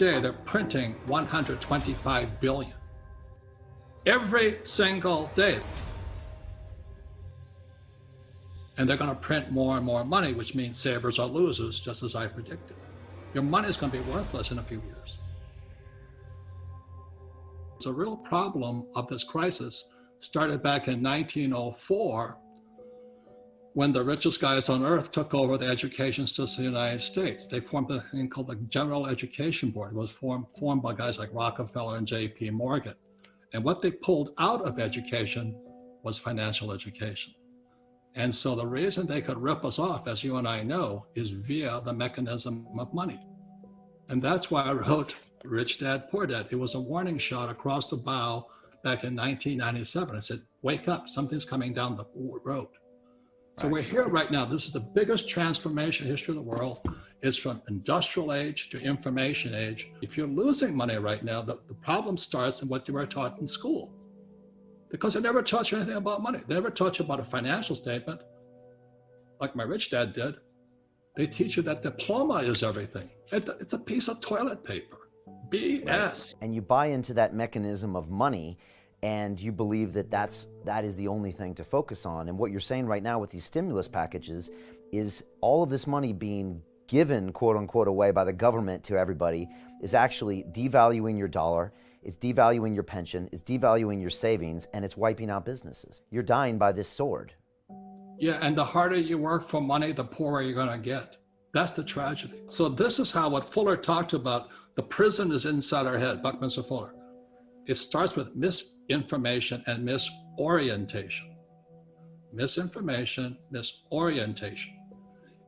day they're printing 125 billion. Every single day. And they're going to print more and more money, which means savers are losers, just as I predicted. Your money is going to be worthless in a few years. It's a real problem of this crisis started back in 1904 when the richest guys on earth took over the education system of the United States. They formed a thing called the General Education Board. It was formed by guys like Rockefeller and J.P. Morgan. And what they pulled out of education was financial education. And so the reason they could rip us off, as you and I know, is via the mechanism of money. And that's why I wrote Rich Dad, Poor Dad. It was a warning shot across the bow back in 1997. I said, wake up, something's coming down the road. So we're here right now. This is the biggest transformation in the history of the world. It's from industrial age to information age. If you're losing money right now, the problem starts in what you were taught in school. Because they never taught you anything about money. They never taught you about a financial statement, like my rich dad did. They teach you that diploma is everything. It's a piece of toilet paper. BS. Right. And you buy into that mechanism of money, and you believe that that is the only thing to focus on. And what you're saying right now with these stimulus packages is all of this money being given, quote unquote, away by the government to everybody is actually devaluing your dollar. It's devaluing your pension, it's devaluing your savings, and it's wiping out businesses. You're dying by this sword. Yeah, and the harder you work for money, the poorer you're gonna get. That's the tragedy. So this is how what Fuller talked about, the prison is inside our head, Buckminster Fuller. It starts with misinformation and misorientation. Misinformation, misorientation.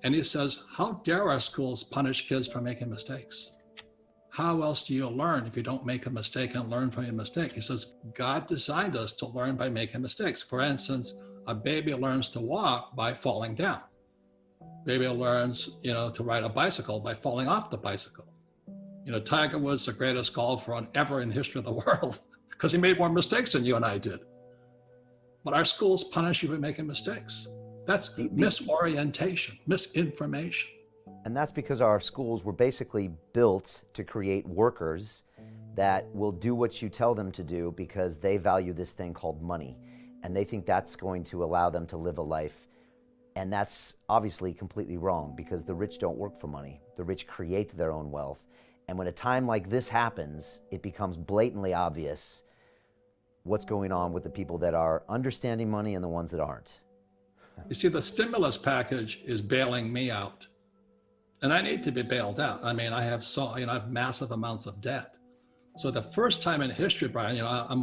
And he says, how dare our schools punish kids for making mistakes? How else do you learn if you don't make a mistake and learn from your mistake? He says, God designed us to learn by making mistakes. For instance, a baby learns to walk by falling down. Baby learns, to ride a bicycle by falling off the bicycle. Tiger Woods, the greatest golfer ever in the history of the world, because he made more mistakes than you and I did. But our schools punish you for making mistakes. That's misorientation, misinformation. And that's because our schools were basically built to create workers that will do what you tell them to do because they value this thing called money. And they think that's going to allow them to live a life. And that's obviously completely wrong because the rich don't work for money. The rich create their own wealth. And when a time like this happens, it becomes blatantly obvious what's going on with the people that are understanding money and the ones that aren't. You see, the stimulus package is bailing me out. And I need to be bailed out. I mean, I have massive amounts of debt. So the first time in history, Brian, I'm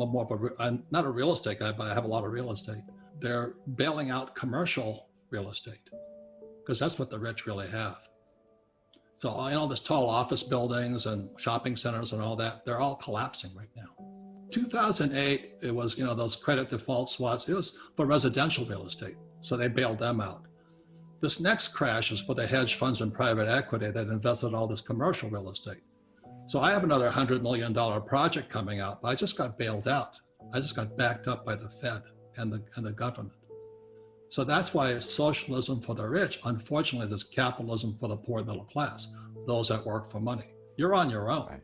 not a real estate guy, but I have a lot of real estate. They're bailing out commercial real estate because that's what the rich really have. So, there's tall office buildings and shopping centers and all that, they're all collapsing right now. 2008, it was, those credit default swaps, it was for residential real estate. So they bailed them out. This next crash is for the hedge funds and private equity that invested in all this commercial real estate. So I have another $100 million project coming out, but I just got bailed out. I just got backed up by the Fed and the government. So that's why it's socialism for the rich. Unfortunately, there's capitalism for the poor middle class, those that work for money. You're on your own. Right.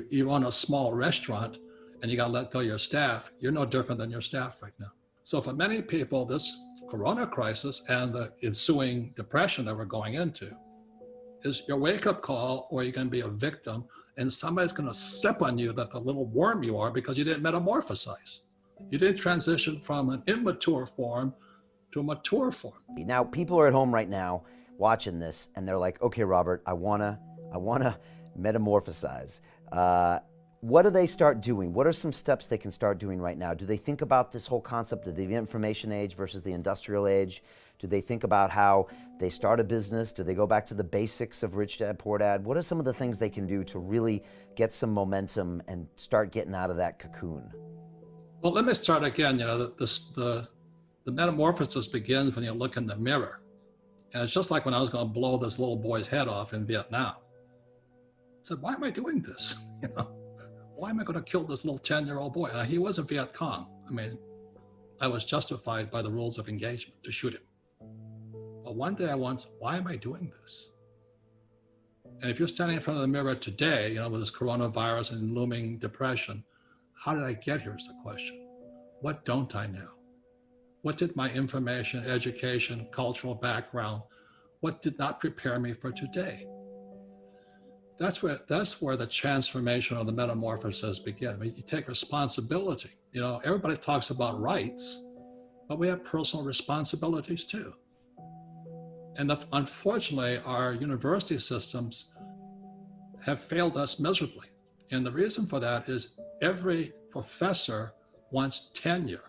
You run a small restaurant and you got to let go of your staff. You're no different than your staff right now. So for many people, this Corona crisis and the ensuing depression that we're going into is your wake-up call, or you're going to be a victim, and somebody's going to step on you that the little worm you are because you didn't metamorphosize. You didn't transition from an immature form to a mature form. Now, people are at home right now watching this, and they're like, okay, Robert, I wanna metamorphosize. What do they start doing? What are some steps they can start doing right now? Do they think about this whole concept of the information age versus the industrial age? Do they think about how they start a business? Do they go back to the basics of Rich Dad, Poor Dad? What are some of the things they can do to really get some momentum and start getting out of that cocoon? Well, let me start again. The metamorphosis begins when you look in the mirror. And it's just like when I was going to blow this little boy's head off in Vietnam. I said, why am I doing this? Why am I going to kill this little 10-year-old boy? Now, he was a Viet Cong. I mean, I was justified by the rules of engagement to shoot him. But one day I went, why am I doing this? And if you're standing in front of the mirror today, with this coronavirus and looming depression, how did I get here is the question. What don't I know? What did my information, education, cultural background, what did not prepare me for today? That's where the transformation or the metamorphosis begin. I mean, you take responsibility. Everybody talks about rights, but we have personal responsibilities too. And unfortunately, our university systems have failed us miserably. And the reason for that is every professor wants tenure.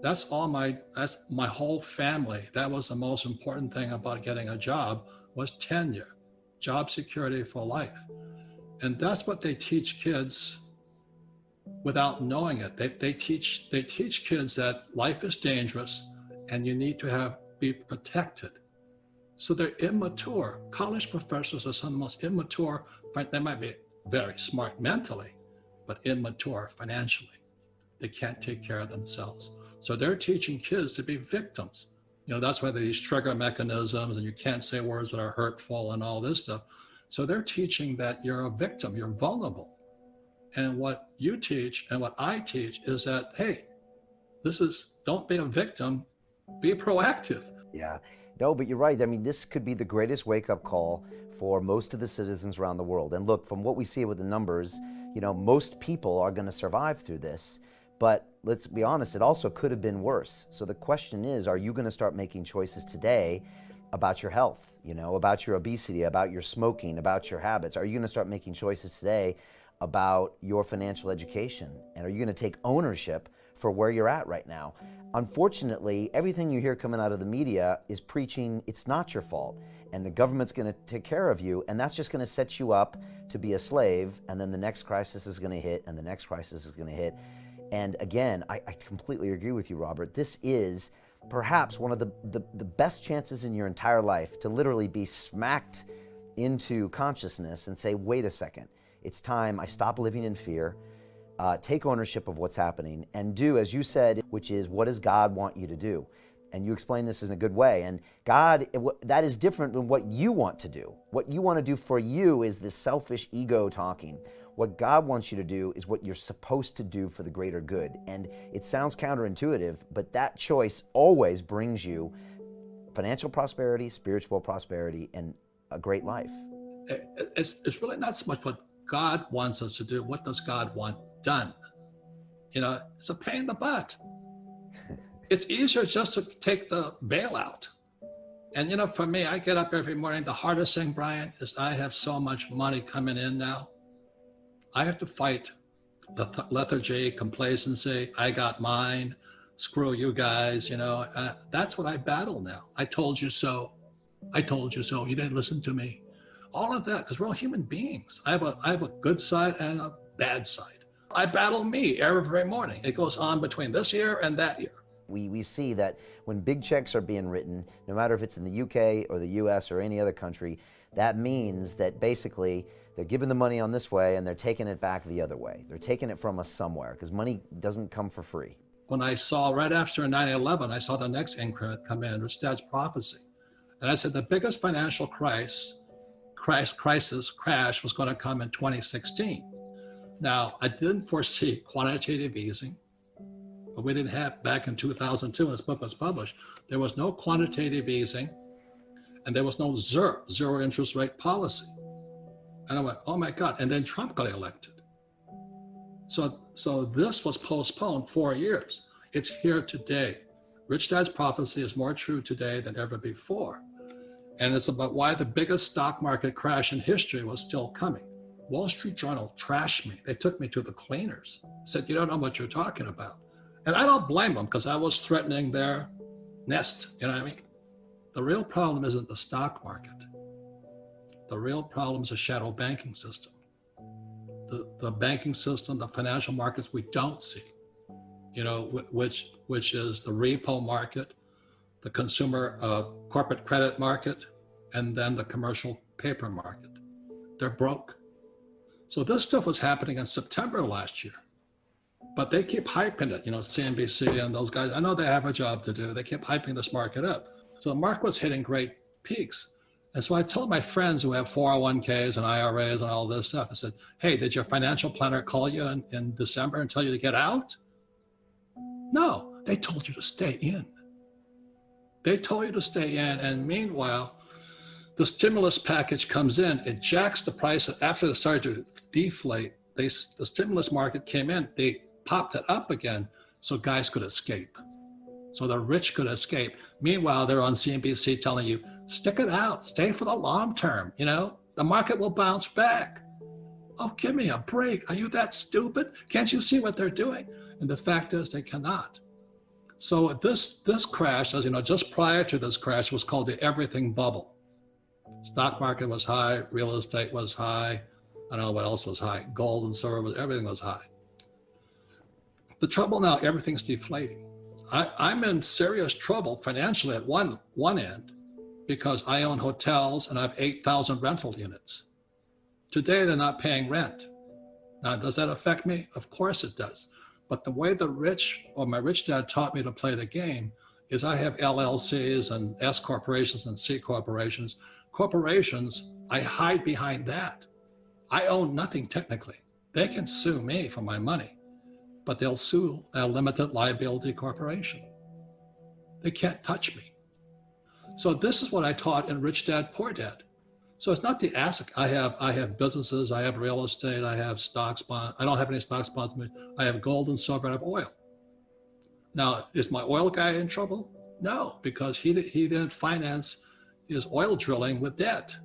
That's my whole family. That was the most important thing about getting a job, was tenure, job security for life. And that's what they teach kids without knowing it. They teach kids that life is dangerous and you need to be protected. So they're immature. College professors are some of the most immature. They might be very smart mentally, but immature financially. They can't take care of themselves. So they're teaching kids to be victims. That's why these trigger mechanisms and you can't say words that are hurtful and all this stuff. So they're teaching that you're a victim, you're vulnerable. And what you teach and what I teach is that, hey, don't be a victim, be proactive. Yeah, no, but you're right. I mean, this could be the greatest wake-up call for most of the citizens around the world. And look, from what we see with the numbers, most people are going to survive through this. But let's be honest, it also could have been worse. So the question is, are you going to start making choices today about your health, about your obesity, about your smoking, about your habits? Are you going to start making choices today about your financial education? And are you going to take ownership for where you're at right now? Unfortunately, everything you hear coming out of the media is preaching it's not your fault and the government's going to take care of you, and that's just going to set you up to be a slave, and then the next crisis is going to hit and the next crisis is going to hit. And again, I completely agree with you, Robert. This is perhaps one of the best chances in your entire life to literally be smacked into consciousness and say, wait a second, it's time I stop living in fear, take ownership of what's happening, and do, as you said, which is, what does God want you to do? And you explain this in a good way. And God, that is different than what you want to do. What you want to do for you is this selfish ego talking. What God wants you to do is what you're supposed to do for the greater good. And it sounds counterintuitive, but that choice always brings you financial prosperity, spiritual prosperity, and a great life. It's really not so much what God wants us to do. What does God want done? It's a pain in the butt. It's easier just to take the bailout. And for me, I get up every morning. The hardest thing, Brian, is I have so much money coming in now. I have to fight the lethargy, complacency. I got mine. Screw you guys. That's what I battle now. I told you so. I told you so. You didn't listen to me. All of that, because we're all human beings. I have a good side and a bad side. I battle me every morning. It goes on between this year and that year. We see that when big checks are being written, no matter if it's in the UK or the US or any other country, that means that basically they're giving the money on this way and they're taking it back the other way. They're taking it from us somewhere, because money doesn't come for free. When I saw right after 9/11, I saw the next increment come in, Rich Dad's Prophecy. And I said the biggest financial crash was going to come in 2016. Now, I didn't foresee quantitative easing, but we didn't have, back in 2002 when this book was published, there was no quantitative easing and there was no zero interest rate policy. And I went, oh my God, and then Trump got elected. So this was postponed 4 years. It's here today. Rich Dad's Prophecy is more true today than ever before. And it's about why the biggest stock market crash in history was still coming. Wall Street Journal trashed me. They took me to the cleaners, said, you don't know what you're talking about. And I don't blame them, because I was threatening their nest, you know what I mean? The real problem isn't the stock market. The real problem is the shadow banking system. The banking system, the financial markets we don't see, which is the repo market, the consumer corporate credit market, and then the commercial paper market. They're broke. So this stuff was happening in September last year, but they keep hyping it, CNBC and those guys. I know they have a job to do. They keep hyping this market up. So the market was hitting great peaks. And so I told my friends who have 401ks and IRAs and all this stuff, I said, hey, did your financial planner call you in December and tell you to get out? No, they told you to stay in. They told you to stay in. And meanwhile, the stimulus package comes in, it jacks the price. After they started to deflate, the stimulus market came in, they popped it up again so guys could escape. So the rich could escape. Meanwhile, they're on CNBC telling you, stick it out, stay for the long term, the market will bounce back. Oh, give me a break. Are you that stupid? Can't you see what they're doing? And the fact is they cannot. So this crash, as you know, just prior to this crash was called the everything bubble. Stock market was high, real estate was high. I don't know what else was high. Gold and silver, everything was high. The trouble now, everything's deflating. I'm in serious trouble financially at one end because I own hotels and I have 8,000 rental units. Today, they're not paying rent. Now, does that affect me? Of course it does. But the way the rich, or my rich dad taught me to play the game is I have LLCs and S corporations and C corporations. Corporations, I hide behind that. I own nothing technically. They can sue me for my money, but they'll sue a limited liability corporation. They can't touch me. So this is what I taught in Rich Dad, Poor Dad. So it's not the asset. I have businesses, I have real estate, I have stocks, bonds. I don't have any stocks, bonds. I have gold and silver, I have oil. Now, is my oil guy in trouble? No, because he didn't finance his oil drilling with debt.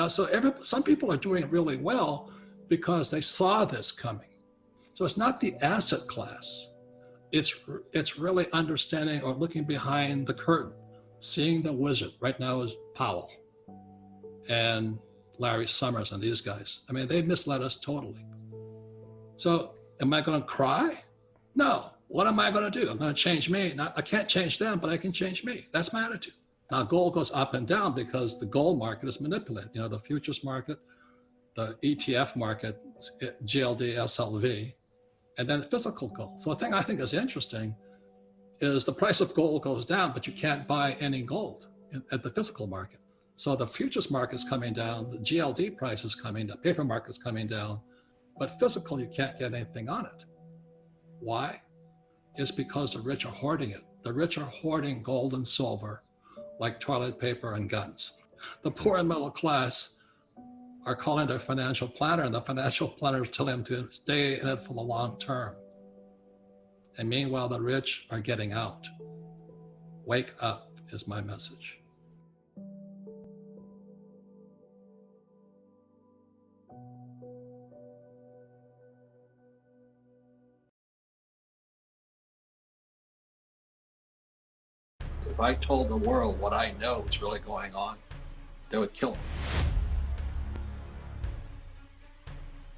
So some people are doing really well because they saw this coming. So it's not the asset class. It's really understanding or looking behind the curtain, seeing the wizard. Right now is Powell and Larry Summers and these guys. I mean, they misled us totally. So am I going to cry? No. What am I going to do? I'm going to change me. Now, I can't change them, but I can change me. That's my attitude. Now, gold goes up and down because the gold market is manipulated. The futures market, the ETF market, GLD, SLV, and then physical gold. So the thing I think is interesting is the price of gold goes down, but you can't buy any gold at the physical market. So the futures market is coming down, the GLD price is coming down, paper market is coming down, but physical, you can't get anything on it. Why? It's because the rich are hoarding it. The rich are hoarding gold and silver like toilet paper and guns. The poor and middle class are calling their financial planner, and the financial planner is telling them to stay in it for the long term. And meanwhile, the rich are getting out. Wake up is my message. If I told the world what I know is really going on, they would kill me.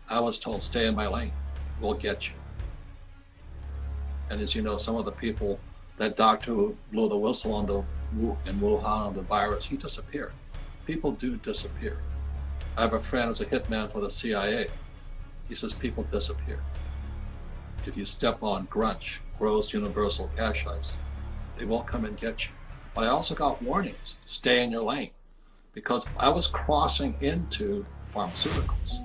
I was told, stay in my lane, we'll get you. And as you know, some of the people, that doctor who blew the whistle in Wuhan on the virus, he disappeared. People do disappear. I have a friend who's a hitman for the CIA. He says people disappear. If you step on grunge, gross universal cash ice, they won't come and get you. But I also got warnings, stay in your lane, because I was crossing into pharmaceuticals.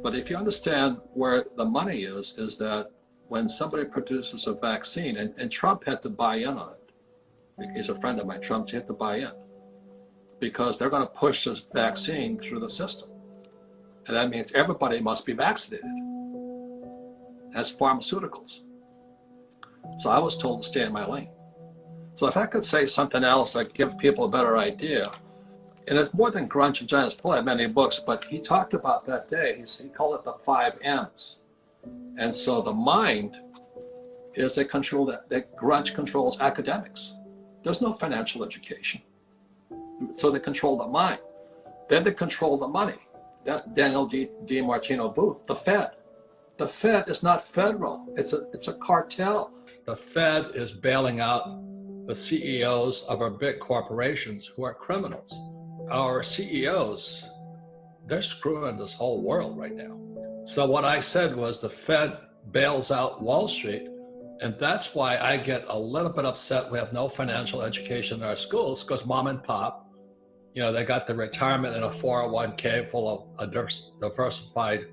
But if you understand where the money is that when somebody produces a vaccine, and Trump had to buy in on it. He's a friend of mine, Trump had to buy in, because they're going to push this vaccine through the system. And that means everybody must be vaccinated. That's pharmaceuticals. So I was told to stay in my lane. So if I could say something else that gives people a better idea, and it's more than grunge and Giants Full of many books, but he talked about that day, he called it the 5 M's. And so the mind is that grunge controls academics. There's no financial education. So they control the mind. Then they control the money. That's Daniel DiMartino Booth, the Fed. The Fed is not federal, it's a cartel. The Fed is bailing out the CEOs of our big corporations who are criminals. Our CEOs, they're screwing this whole world right now. So what I said was the Fed bails out Wall Street, and that's why I get a little bit upset we have no financial education in our schools, because mom and pop They got the retirement in a 401k full of a diversified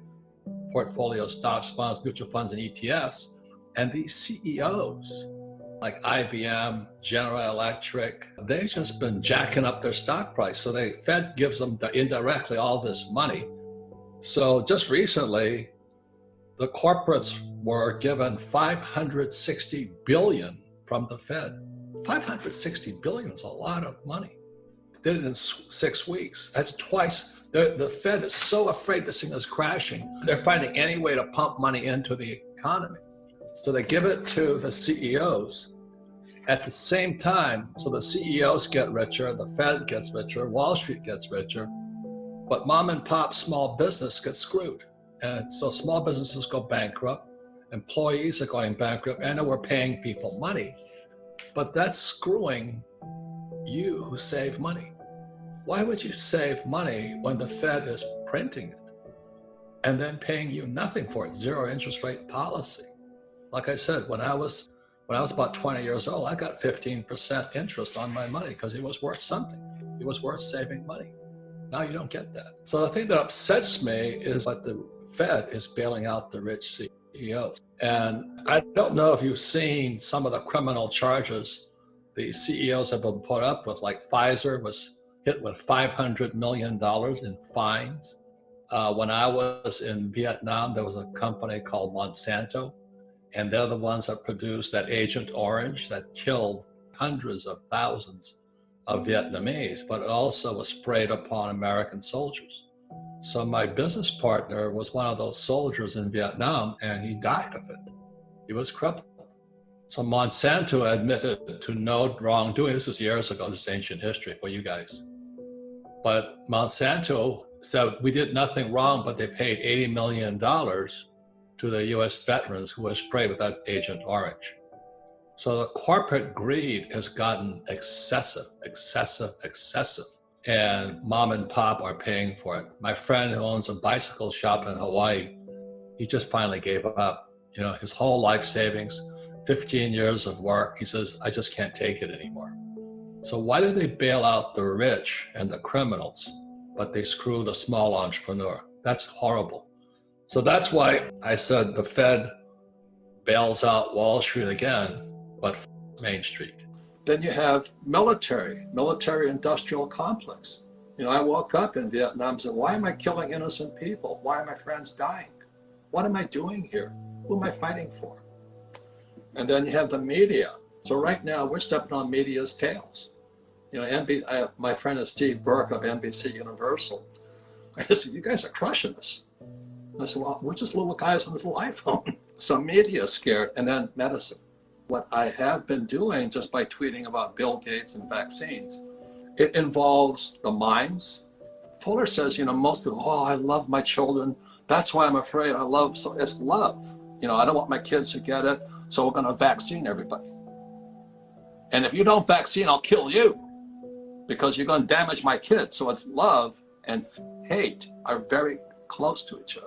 portfolio of stocks, bonds, mutual funds, and ETFs. And these CEOs, like IBM, General Electric, they've just been jacking up their stock price. So the Fed gives them indirectly all this money. So just recently, the corporates were given $560 billion from the Fed. $560 billion is a lot of money. Did it in 6 weeks. That's twice. The Fed is so afraid this thing is crashing. They're finding any way to pump money into the economy. So they give it to the CEOs at the same time. So the CEOs get richer, the Fed gets richer, Wall Street gets richer, but mom and pop small business gets screwed. And so small businesses go bankrupt, employees are going bankrupt. I know we're paying people money, but that's screwing you who save money. Why would you save money when the Fed is printing it and then paying you nothing for it? Zero interest rate policy. Like I said, when I was about 20 years old, I got 15% interest on my money because it was worth something. It was worth saving money. Now you don't get that. So the thing that upsets me is that the Fed is bailing out the rich CEOs. And I don't know if you've seen some of the criminal charges the CEOs have been put up with, like Pfizer was hit with $500 million in fines. When I was in Vietnam, there was a company called Monsanto, and they're the ones that produced that Agent Orange that killed hundreds of thousands of Vietnamese, but it also was sprayed upon American soldiers. So my business partner was one of those soldiers in Vietnam, and he died of it. He was crippled. So Monsanto admitted to no wrongdoing. This is years ago. This is ancient history for you guys. But Monsanto said we did nothing wrong, but they paid $80 million to the US veterans who were sprayed with that Agent Orange. So the corporate greed has gotten excessive. And mom and pop are paying for it. My friend who owns a bicycle shop in Hawaii, he just finally gave up. His whole life savings, 15 years of work. He says, I just can't take it anymore. So why do they bail out the rich and the criminals, but they screw the small entrepreneur? That's horrible. So that's why I said the Fed bails out Wall Street again, but Main Street. Then you have military industrial complex. I woke up in Vietnam and said, why am I killing innocent people? Why are my friends dying? What am I doing here? Who am I fighting for? And then you have the media. So right now we're stepping on media's tails. My friend is Steve Burke of NBC Universal. I said, you guys are crushing us. I said, well, we're just little guys on this little iPhone. So media is scared, and then medicine. What I have been doing just by tweeting about Bill Gates and vaccines, it involves the minds. Fuller says, most people, I love my children. That's why I'm afraid. So it's love. I don't want my kids to get it, so we're going to vaccine everybody. And if you don't vaccine, I'll kill you because you're going to damage my kids. So it's love and hate are very close to each other.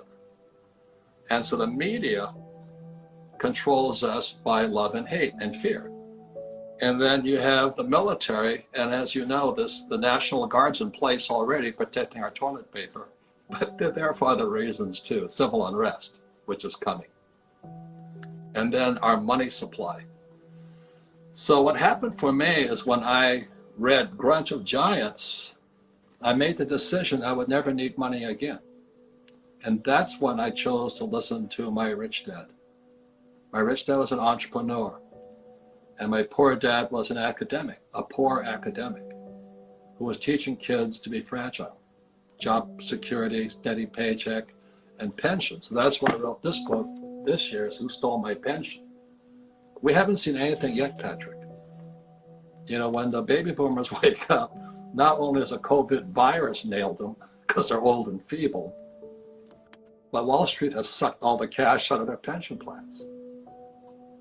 And so the media controls us by love and hate and fear. And then you have the military, and as you know, the National Guard's in place already protecting our toilet paper, but they're there for other reasons too, civil unrest, which is coming. And then our money supply. So what happened for me is when I read Grudge of Giants, I made the decision I would never need money again. And that's when I chose to listen to my rich dad. My rich dad was an entrepreneur, and my poor dad was an academic, a poor academic, who was teaching kids to be fragile. Job security, steady paycheck, and pension. So that's why I wrote this book this year, is Who Stole My Pension? We haven't seen anything yet, Patrick. When the baby boomers wake up, not only has a COVID virus nailed them, because they're old and feeble, but Wall Street has sucked all the cash out of their pension plans.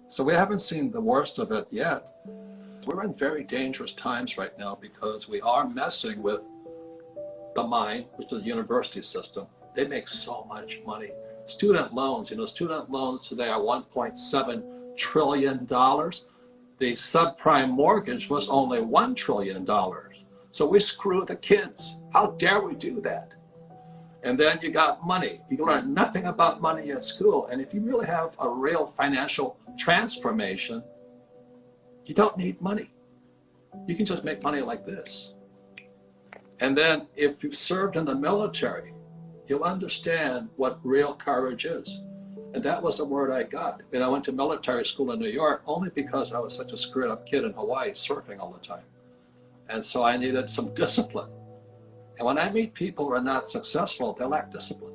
So we haven't seen the worst of it yet. We're in very dangerous times right now because we are messing with the mind, which is the university system. They make so much money. Student loans, student loans today are $1.7 trillion. The subprime mortgage was only $1 trillion. So we screw the kids. How dare we do that? And then you got money. You learn nothing about money at school. And if you really have a real financial transformation, you don't need money. You can just make money like this. And then if you've served in the military, you'll understand what real courage is. And that was the word I got. And I went to military school in New York only because I was such a screwed up kid in Hawaii surfing all the time. And so I needed some discipline. And when I meet people who are not successful, they lack discipline.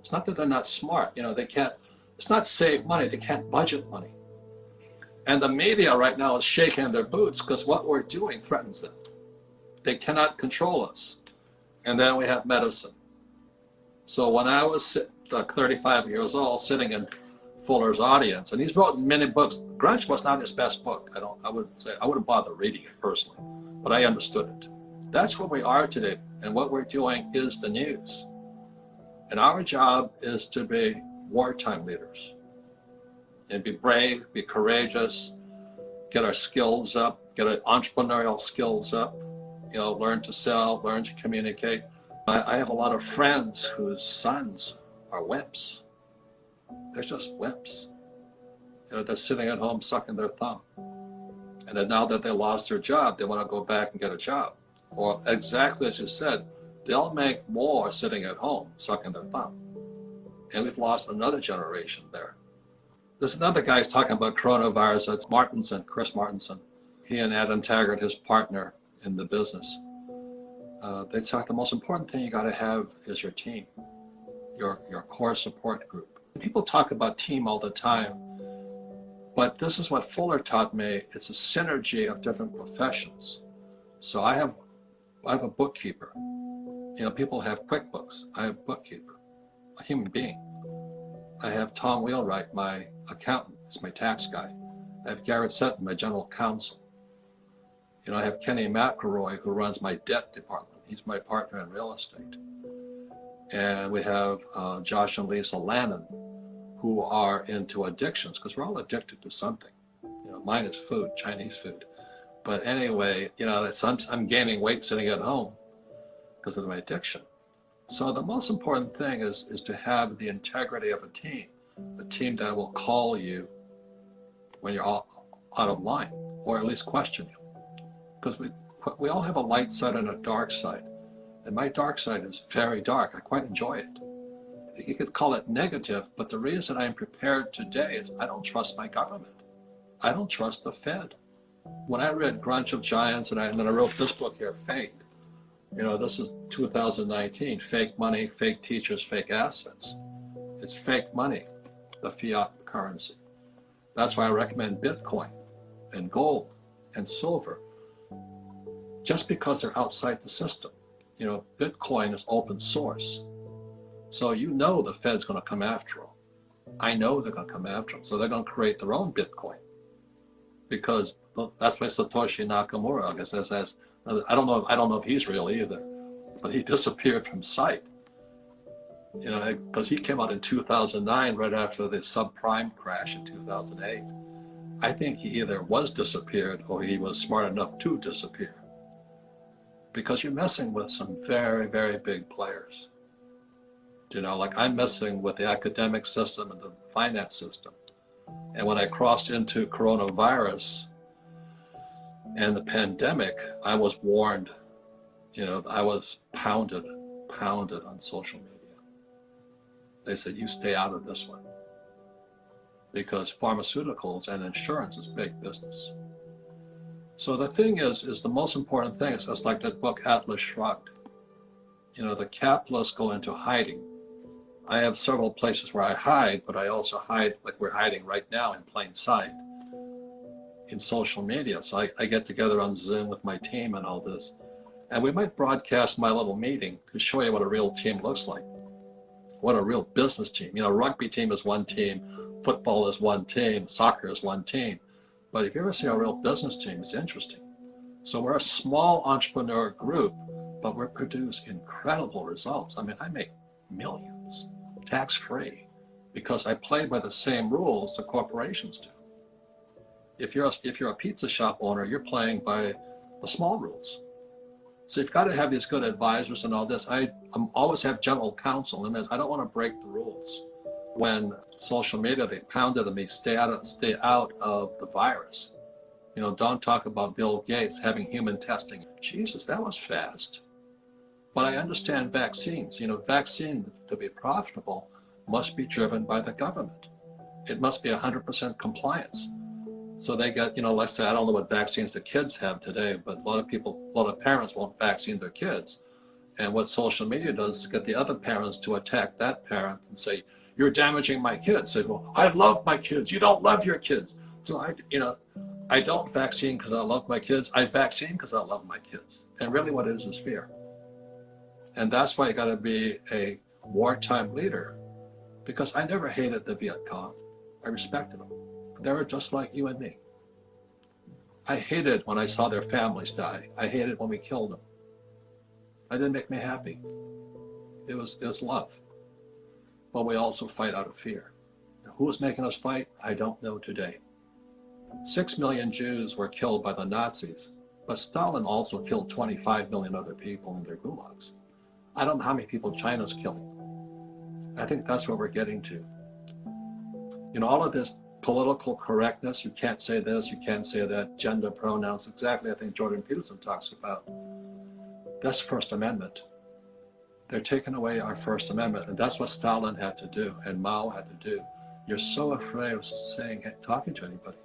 It's not that they're not smart. They can't, it's not save money, they can't budget money. And the media right now is shaking their boots because what we're doing threatens them. They cannot control us. And then we have medicine. So when I was 35 years old, sitting in Fuller's audience, and he's written many books. Grunge was not his best book. I wouldn't bother reading it personally, but I understood it. That's where we are today, and what we're doing is the news. And our job is to be wartime leaders, and be brave, be courageous, get our skills up, get our entrepreneurial skills up, learn to sell, learn to communicate. I have a lot of friends whose sons are wimps. They're just wimps. They're sitting at home sucking their thumb. And then now that they lost their job, they want to go back and get a job. Or exactly as you said, they'll make more sitting at home sucking their thumb. And we've lost another generation there. There's another guy who's talking about coronavirus. It's Martinson, Chris Martinson. He and Adam Taggart, his partner in the business. They talk the most important thing you got to have is your team, your core support group. People talk about team all the time, but this is what Fuller taught me. It's a synergy of different professions. So I have a bookkeeper. People have QuickBooks. I have a bookkeeper, a human being. I have Tom Wheelwright, my accountant, is my tax guy. I have Garrett Sutton, my general counsel. I have Kenny McElroy, who runs my debt department. He's my partner in real estate. And we have Josh and Lisa Lannon, who are into addictions, because we're all addicted to something. Mine is food, Chinese food. But anyway, I'm gaining weight sitting at home because of my addiction. So the most important thing is to have the integrity of a team that will call you when you're all out of line, or at least question you. Because we all have a light side and a dark side. And my dark side is very dark. I quite enjoy it. You could call it negative, but the reason I'm prepared today is I don't trust my government. I don't trust the Fed. When I read Grunge of Giants, and then I wrote this book here, Fake. This is 2019, fake money, fake teachers, fake assets. It's fake money, the fiat currency. That's why I recommend Bitcoin and gold and silver, just because they're outside the system. Bitcoin is open source. So the Fed's going to come after them. I know they're going to come after them. So they're going to create their own Bitcoin. Because that's why Satoshi Nakamura, I guess, says, I don't know if he's real either, but he disappeared from sight. Because he came out in 2009, right after the subprime crash in 2008. I think he either was disappeared or he was smart enough to disappear. Because you're messing with some very, very big players. Like I'm messing with the academic system and the finance system. And when I crossed into coronavirus and the pandemic, I was warned. I was pounded on social media. They said, you stay out of this one. Because pharmaceuticals and insurance is big business. So the thing is the most important thing is just like that book, Atlas Shrugged. The capitalists go into hiding. I have several places where I hide, but I also hide like we're hiding right now in plain sight in social media. So I get together on Zoom with my team and all this. And we might broadcast my little meeting to show you what a real team looks like. What a real business team. Rugby team is one team, football is one team, soccer is one team. But if you ever see a real business team, it's interesting. So we're a small entrepreneur group, but we produce incredible results. I make millions, tax-free, because I play by the same rules the corporations do. If you're a pizza shop owner, you're playing by the small rules. So you've got to have these good advisors and all this. always have general counsel, and I don't want to break the rules. When social media, they pounded on me, stay out of the virus. Don't talk about Bill Gates having human testing. Jesus, that was fast. But I understand vaccines. Vaccine to be profitable must be driven by the government. It must be 100% compliance. So they get, let's say, I don't know what vaccines the kids have today, but a lot of parents won't vaccine their kids. And what social media does is get the other parents to attack that parent and say, you're damaging my kids. Say, well, I love my kids. You don't love your kids. So I don't vaccine because I love my kids. I vaccine because I love my kids. And really what it is fear. And that's why you got to be a wartime leader, because I never hated the Viet Cong. I respected them. They were just like you and me. I hated when I saw their families die. I hated when we killed them. That didn't make me happy. It was love. But we also fight out of fear. Who was making us fight? I don't know today. 6 million Jews were killed by the Nazis, but Stalin also killed 25 million other people in their gulags. I don't know how many people China's killing. I think that's what we're getting to. All of this political correctness, you can't say this, you can't say that, gender pronouns, exactly I think Jordan Peterson talks about. That's First Amendment. They're taking away our First Amendment, and that's what Stalin had to do and Mao had to do. You're so afraid of talking to anybody.